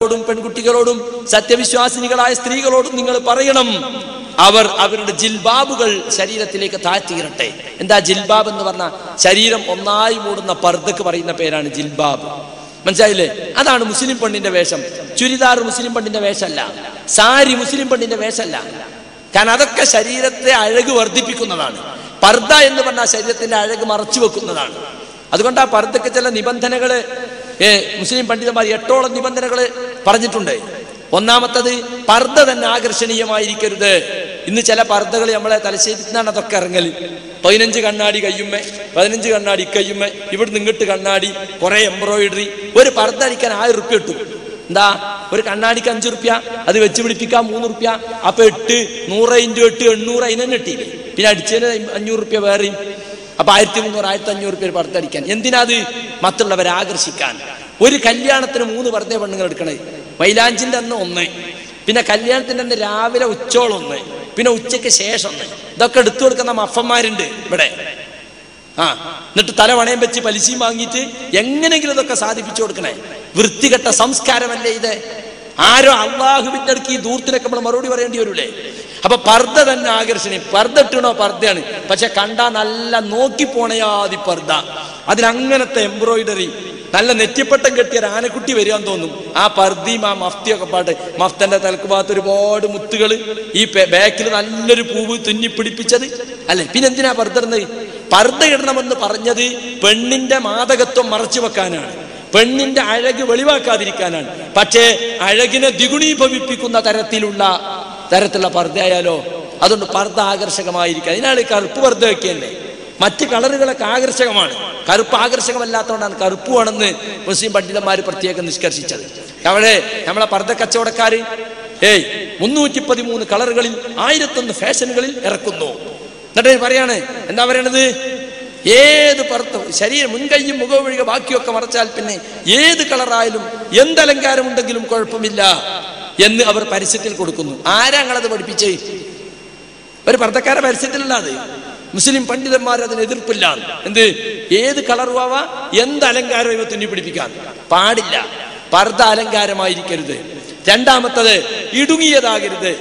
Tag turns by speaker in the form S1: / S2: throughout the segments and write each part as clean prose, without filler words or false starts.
S1: പെൺകുട്ടികളോടും സത്യവിശ്വാസിനികളായ സ്ത്രീകളോടും നിങ്ങൾ പറയണം, അവർ അവരുടെ ജിൽബാബുകൾ ശരീരത്തിലേക്ക് താഴ്ത്തിയിരട്ടെ. എന്താ ജിൽബാബ് എന്ന് പറഞ്ഞാൽ? ശരീരം ഒന്നായി മൂടുന്ന പർദ്ദക്ക് പറയുന്ന പേരാണ് ജിൽബാബ്. മനസ്സിലായില്ലേ? അതാണ് മുസ്ലിം പെണ്ണിന്റെ വേഷം. ചുരിദാർ മുസ്ലിം പെണ്ണിന്റെ വേഷമല്ല, സാരി മുസ്ലിം പെണ്ണിന്റെ വേഷമല്ല. കാരണം അതൊക്കെ ശരീരത്തെ അഴക് വർദ്ധിപ്പിക്കുന്നതാണ്. പർദ്ദ എന്ന് പറഞ്ഞാൽ ശരീരത്തിന്റെ അഴക് മറച്ചു വെക്കുന്നതാണ്. അതുകൊണ്ട് ആ പർദ്ദക്ക് ചില നിബന്ധനകള് മുസ്ലിം പണ്ഡിതന്മാർ 8ഓളം നിബന്ധനകൾ പറഞ്ഞിട്ടുണ്ട്. ഒന്നാമത്തത്, പർദ്ദ തന്നെ ആകർഷണീയമായിരിക്കരുത്. ഇന്ന് ചില പർദ്ദകൾ നമ്മളെ തലശ്ശേരിന്നാണ് അതൊക്കെ ഇറങ്ങൽ. 15 കണ്ണാടി കയ്യുമ്മേ, 15 കണ്ണാടി കയ്യുമ്മേ, ഇവിടുന്ന് ഇങ്ങോട്ട് കണ്ണാടി, കുറെ എംബ്രോയിഡറി. ഒരു പർദ്ദ അടിക്കാൻ 1000 റുപ്യ കിട്ടും. എന്താ? ഒരു കണ്ണാടിക്ക് 5 റുപ്യ, അത് വെച്ച് പിടിപ്പിക്കാൻ 3 റുപ്യ. അപ്പൊ 8 100 × 8 800 അതിനെ കിട്ടിയില്ലേ? പിന്നെ അടിച്ചതിന് 500 റുപ്യ വേറെയും. അപ്പൊ 1300 1500 റുപ്യ പർദ്ദ അടിക്കാൻ. എന്തിനാ? അത് മറ്റുള്ളവരെ ആകർഷിക്കാൻ. ഒരു കല്യാണത്തിന് 3 പർദ്ദ പെണ്ണുങ്ങൾ എടുക്കണേ. മൈലാഞ്ചിന്റെ അന്ന് 1, പിന്നെ കല്യാണത്തിന്റെ അന്ന് രാവിലെ ഉച്ചോളം 1, പിന്നെ ഉച്ചയ്ക്ക് ശേഷം 1. ഇതൊക്കെ എടുത്തു കൊടുക്കുന്ന മഫന്മാരുണ്ട് ഇവിടെ. എന്നിട്ട് തല വണയം വെച്ച് പലിശയും വാങ്ങിയിട്ട് എങ്ങനെങ്കിലും ഇതൊക്കെ സാധിപ്പിച്ചു കൊടുക്കണേ. വൃത്തികെട്ട സംസ്കാരമല്ലേ ഇത്? ആരോ അള്ളാഹുവിന്റെ അടുക്ക് ഈ ദൂരത്തിനൊക്കെ നമ്മൾ മറുപടി പറയേണ്ടി വരൂലേ? അപ്പൊ പർദ്ദ തന്നെ ആകർഷണീയം. പർദ്ദ ഇട്ടണോ? പർദ്ദയാണ്. പക്ഷെ കണ്ടാ നല്ല നോക്കിപ്പോണയാതി പർദ്ദ, അതിനങ്ങനത്തെ എംബ്രോയിഡറി, നല്ല നെറ്റിപ്പട്ടം കെട്ടിയ ആനക്കുട്ടി വരികയാൻ തോന്നും. ആ പർദ്ദയും ആ മഫ്തിയൊക്കെ പാട്ട്. മഫ്തന്റെ തലക്ക് ഭാഗത്ത് ഒരുപാട് മുത്തുകൾ, ഈ ബാക്കിൽ നല്ലൊരു പൂവ് തുന്നിപ്പിടിപ്പിച്ചത് അല്ലെ? പിന്നെ എന്തിനാ പർദ്ദ ഇടുന്നത്? പർദ്ദ ഇടണമെന്ന് പറഞ്ഞത് പെണ്ണിന്റെ മാദകത്വം മറച്ചു വെക്കാനാണ്, പെണ്ണിന്റെ അഴക് വെളിവാക്കാതിരിക്കാനാണ്. പക്ഷേ അഴകിനെ ദ്വിഗുണീഭവിപ്പിക്കുന്ന തരത്തിലുള്ള പർദ്ദയായാലോ? അതുകൊണ്ട് പർദ്ദ ആകർഷകമായിരിക്കുക. അതിനാണ് കറുപ്പ് പർദ്ദ വെക്കേണ്ടേ. മറ്റ് കളറുകളൊക്കെ ആകർഷകമാണ്, കറുപ്പ് ആകർഷകമല്ലാത്തതുകൊണ്ടാണ് കറുപ്പ് വേണമെന്ന് മുസ്ലിം പണ്ഡിതന്മാർ പ്രത്യേകം നിഷ്കർഷിച്ചത്. അവിടെ നമ്മളെ പർദ്ദ കച്ചവടക്കാര് 313 കളറുകളിൽ 1001 ഫാഷനുകളിൽ ഇറക്കുന്നു. എന്നിട്ട് പറയാണ്, എന്താ പറയണത്? ഏത് പർദ്ദ ശരീരം മുൻകൈയും മുഖവും ഒഴികെ ബാക്കിയൊക്കെ മറച്ചാൽ പിന്നെ ഏത് കളറായാലും എന്തലങ്കാരമുണ്ടെങ്കിലും കുഴപ്പമില്ല എന്ന് അവർ പരസ്യത്തിൽ കൊടുക്കുന്നു. ആരാ ഞങ്ങളത് പഠിപ്പിച്ചേ? ഒരു പർദ്ദക്കാരെ പരസ്യത്തിലല്ല അത്. മുസ്ലിം പണ്ഡിതന്മാർ അതിന് എതിർപ്പില്ല. എന്ത്? ഏത് കളറുവാ, എന്ത് അലങ്കാരം ഇവ തുന്നി പിടിപ്പിക്കാൻ പാടില്ല. പർദ്ദ അലങ്കാരമായിരിക്കരുത്. രണ്ടാമത്തത്, ഇടുങ്ങിയതാകരുത്,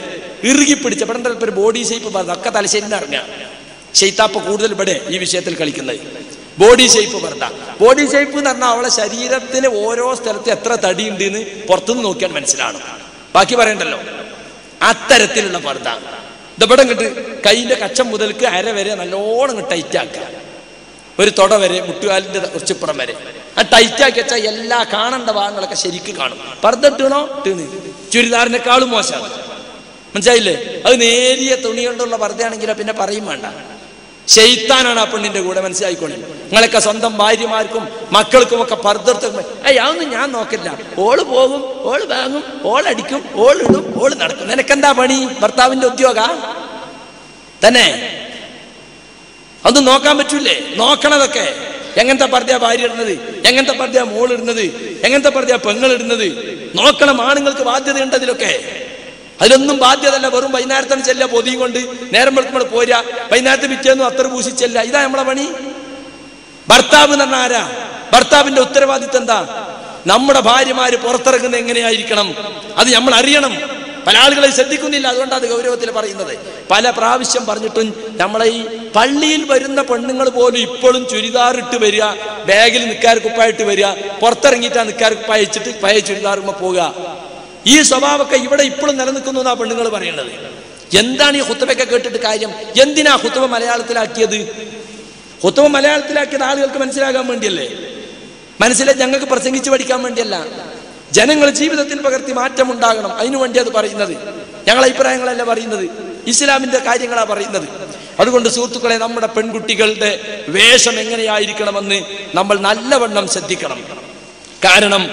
S1: ഇറുകിപ്പിടിച്ച പെട്ടെന്ന് ഒരു ബോഡി ഷേപ്പ് പർദ്ദ ഒക്കെ തലശ്ശേരിന്ന് ഇറങ്ങുക. ഷെയ്ത്താപ്പ് കൂടുതൽ ഇവിടെ ഈ വിഷയത്തിൽ കളിക്കുന്നത്. ബോഡി ഷേപ്പ് പർദ്ദ. ബോഡി ഷേപ്പ് എന്ന് പറഞ്ഞാൽ അവളെ ശരീരത്തിന് ഓരോ സ്ഥലത്ത് എത്ര തടി ഉണ്ട് എന്ന് പുറത്തുനിന്ന് നോക്കിയാൽ മനസ്സിലാണ്. ബാക്കി പറയണ്ടല്ലോ. അത്തരത്തിലുള്ള പർദ്ദ ഇവിടെ കിട്ട് കൈയിന്റെ കച്ചം മുതൽക്ക് അര വരെ നല്ലോണം ടൈറ്റ് ആക്കുക. ഒരു തൊട വരെ, മുട്ടുകാലിന്റെ കുറച്ചിപ്പുറം വരെ ആ ടൈറ്റ് ആക്കി വെച്ചാൽ എല്ലാ കാണേണ്ട ഭാഗങ്ങളൊക്കെ ശരിക്ക് കാണും. പർദ്ദ ഇട്ടണോ? ഇട്ടീന്ന്. ചുരിദാറിനേക്കാളും മോശമാണ്. മനസ്സിലായില്ലേ? അത് നേരിയ തുണി കൊണ്ടുള്ള പർദ്ദയാണെങ്കിലോ പിന്നെ പറയും വേണ്ട. ശൈത്താനാണ് ആ പെണ്ണിന്റെ കൂടെ. മനസ്സിലായിക്കോളി. നിങ്ങളൊക്കെ സ്വന്തം ഭാര്യമാർക്കും മക്കൾക്കും ഒക്കെ പർദ്ദ അതൊന്നും ഞാൻ നോക്കില്ല. ഓള് പോകും, ഓള് വാങ്ങും, ഓളടിക്കും, ഓളിടും, ഓള് നടക്കും. നിനക്കെന്താ പണി? ഭർത്താവിന്റെ ഉദ്യോഗ തന്നെ? അതൊന്നും നോക്കാൻ പറ്റൂലേ? നോക്കണതൊക്കെ. എങ്ങനത്തെ പർദ്ദയാ ഭാര്യ ഇടുന്നത്, എങ്ങനത്തെ പർദ്ദയാ മോളിടുന്നത്, എങ്ങനത്തെ പർദ്ദയാ പെങ്ങളിടുന്നത് നോക്കണം. ആണുങ്ങൾക്ക് ബാധ്യതയുണ്ട് അതിലൊക്കെ. അതിലൊന്നും ബാധ്യതല്ല. വെറും വൈകുന്നേരത്തിന് ചെല്ല പൊതിയും കൊണ്ട് നേരം വെളുക്കുമ്പോൾ പോരാ, വൈകുന്നേരത്തെ പിറ്റേന്നും അത്ര പൂശിച്ചല്ല. ഇതാ നമ്മളെ പണി. ഭർത്താവ് എന്ന് പറഞ്ഞാൽ ആരാ? ഭർത്താവിന്റെ ഉത്തരവാദിത്വം എന്താ? നമ്മുടെ ഭാര്യമാര് പുറത്തിറങ്ങുന്നത് എങ്ങനെയായിരിക്കണം അത് നമ്മൾ അറിയണം. പല ആളുകളെ ശ്രദ്ധിക്കുന്നില്ല. അതുകൊണ്ടാണ് അത് ഗൗരവത്തിൽ പറയുന്നത്. പല പ്രാവശ്യം പറഞ്ഞിട്ടും നമ്മളെ ഈ പള്ളിയിൽ വരുന്ന പെണ്ണുങ്ങൾ പോലും ഇപ്പോഴും ചുരിദാറിട്ട് വരിക, ബാഗിൽ നിൽക്കാർ കുപ്പായിട്ട് വരിക, പുറത്തിറങ്ങിയിട്ടാ നിൽക്കാർ കുപ്പായ വെച്ചിട്ട് പഴയ ചുരിദാറുമ്പോ പോവുക. ഈ സ്വഭാവമൊക്കെ ഇവിടെ ഇപ്പോഴും നിലനിൽക്കുന്നു എന്നാ പെണ്ണുങ്ങൾ പറയുന്നത്. എന്താണ് ഈ ഖുത്ബയൊക്കെ കേട്ടിട്ട് കാര്യം? എന്തിനാ ഖുത്ബ മലയാളത്തിലാക്കിയത്? ഖുത്ബ മലയാളത്തിലാക്കിയത് ആളുകൾക്ക് മനസ്സിലാകാൻ വേണ്ടിയല്ലേ? മനസ്സിലായി ഞങ്ങൾക്ക് പ്രസംഗിച്ച് പഠിക്കാൻ വേണ്ടിയല്ല. ജനങ്ങൾ ജീവിതത്തിൽ പകർത്തി മാറ്റം ഉണ്ടാകണം, അതിനു വേണ്ടി അത് പറയുന്നത്. ഞങ്ങളെ അഭിപ്രായങ്ങളല്ല പറയുന്നത്, ഇസ്ലാമിന്റെ കാര്യങ്ങളാണ് പറയുന്നത്. അതുകൊണ്ട് സുഹൃത്തുക്കളെ, നമ്മുടെ പെൺകുട്ടികളുടെ വേഷം എങ്ങനെയായിരിക്കണമെന്ന് നമ്മൾ നല്ലവണ്ണം ശ്രദ്ധിക്കണം. കാരണം